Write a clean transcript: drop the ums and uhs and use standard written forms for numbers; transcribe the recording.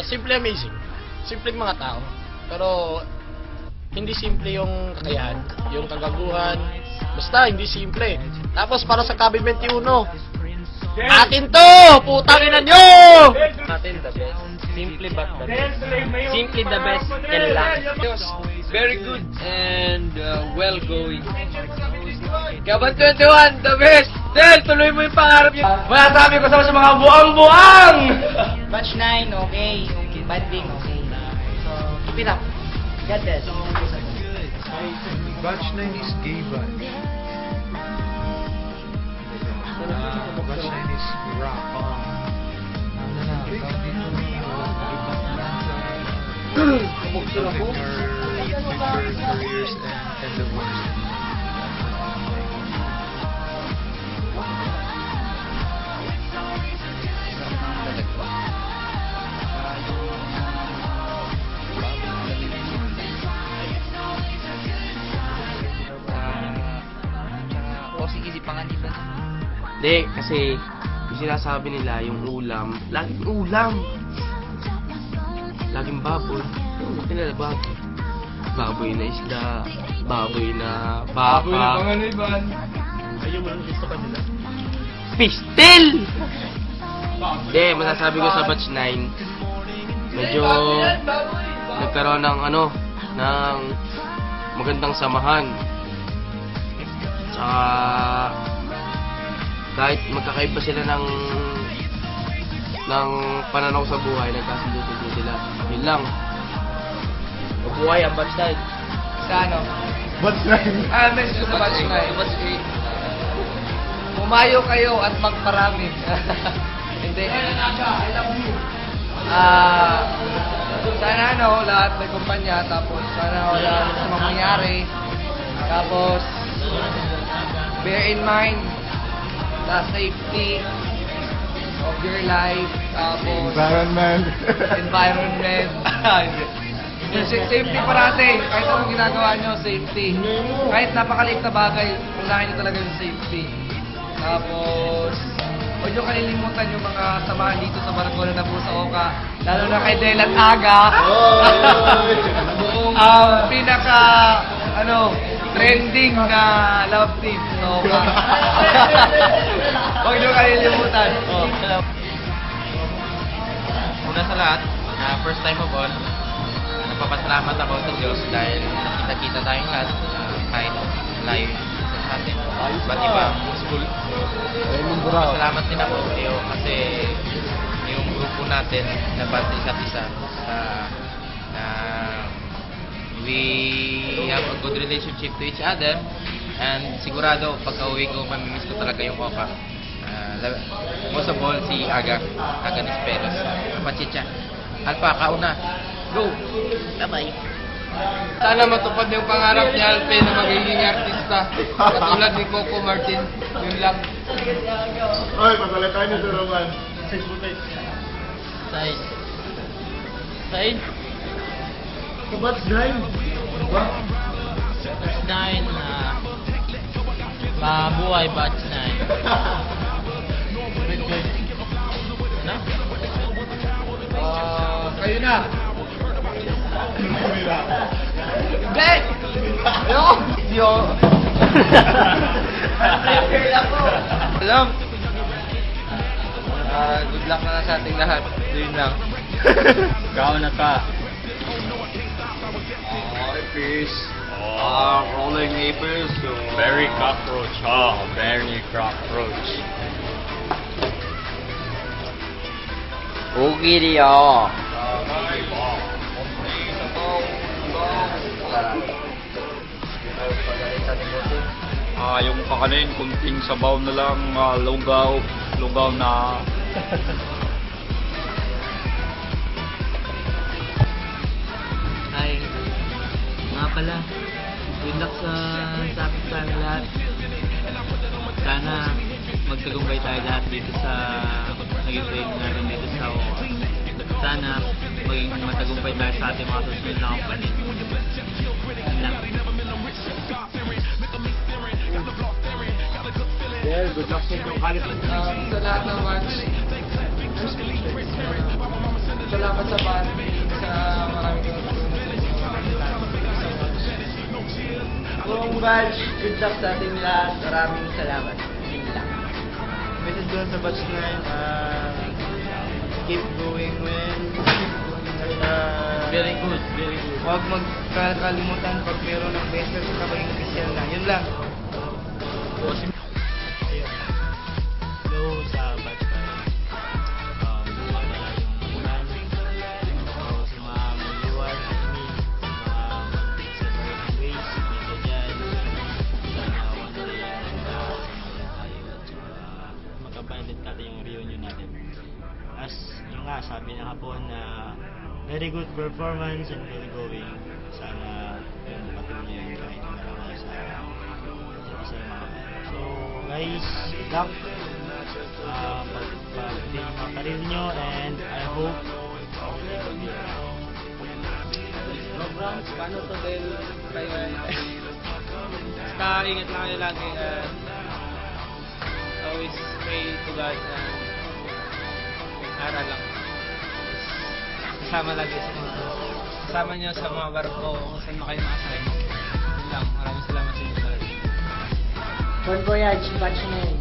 Simple amazing. Simpleng mga tao. Pero, hindi simple yung kakayahan, yung kagaguhan. Basta, hindi simple. Tapos, para sa Cabin 21, atin to! Putang ina nyo! Atin the best. Simply but the best. Simply the best and last. It was very good and well going. Kaban 21, the best! Del, tuloy mo yung pangarap niyo. Masasabi ko sa mga buang-buang! Batch 9, okay. Yung banding, okay. So, keep it up. God bless. Batch 9 is gay vibe. Batch 9 is rock. With your careers and the worst. Hindi, kasi yung sinasabi nila, yung ulam, laging ulam. Laging baboy. Hindi nila baboy. Baboy na isda, baboy na baka. Baboy na pangaliban. Ayun mo lang gusto pa nila. Pistil! Hindi, masasabi ko sa batch 9, medyo nagkaroon ng ng magandang samahan. Tsaka kahit magkakaiba sila ng pananaw sa buhay, nagkasundo-sundo sila. Yun lang. Mabuhay ang batch 9. Sa ano? Batch 9? Message ko sa batch 9. Batch 8. Pumayo kayo at magparami. Hindi. I love you. Sana lahat may kumpanya, tapos sana wala sa mangyayari. Tapos, bear in mind, the safety of your life, tapos Environment. safety parate, kahit anong ginagawa nyo, safety. Kahit napakaliit na bagay, unahin nyo talaga yung safety. Tapos, huwag nyo kalilimutan yung mga samahan dito sa Barangay na Busa Oka, lalo na kay Delan Aga. Ang pinaka, trending na love team sa Oka. Huwag nyo kalilimutan. Una sa lahat, first time of all, nagpapasalamat ako sa Diyos dahil nakita-kita tayong lahat kahit layo sa atin. Ba't ibang school. Pasalamat din ako kasi yung grupo natin nabati isa't isa we have a good relationship to each other and sigurado pagka-uwi ko mamimiss ko talaga yung Oka. Most of all si Aga Nisperos, Pachicha, Alpha, kauna, go! Bye-bye! Sana matupad yung pangarap ni Alpe na magiging artista. Katulad ni Coco Martin. Yun lang. Oy, pasalit tayo na sa Roman. Side. Side? Sa batch 9? Ba? Batch 9, mabuhay batch 9. Good. Ano? Kayo na. Hey! Yo! Alam. Good luck na sa ating lahat. Yun lang. Ikaw na ka. Peace. rolling neighbors. Very cockroach. Very cockroach. Okay diyo. Yung kakanin, kunting sabaw na lang, lugaw na. Ay, nga pala, good luck sa lahat. Sana magtagumpay tayo lahat dito sa naging training natin dito sa OWA. Sana maging matagumpay tayo sa ating mga susunod na kampanin. Well, good luck sa inyong kalit. Sa lahat ng match. salamat sa bandi, sa maraming Buong batch, good luck sa ating lahat. Maraming salamat. Yun lang. Message ko lang sa batch 9, keep going well. Very good, very good. Huwag magkakalimutan pag meron ng beses kapag official na. Yun lang. Hello sa batch pa. Wala yung ulan. Sa mga maliwan, mga separate ways, medyo dyan. Sana one day magkakasama tayo at magkabandit natin yung reunion natin. As yung nga, sabi na hapon na very good performance and very going. Sana yung patuloy yun kahit marami sa isa yung mga so guys, good luck. Pag-din yung mga karir nyo and I hope everything will be okay. Browns, paano to din kayo? Basta ingat lang kayo lagi and always pray to God and aral lang. Kasama lagi sa mga kasama nyo sa mga barko kung saan kayo makasakay. Yun lang, maraming salamat sa inyo. Bon voyage, batch 9.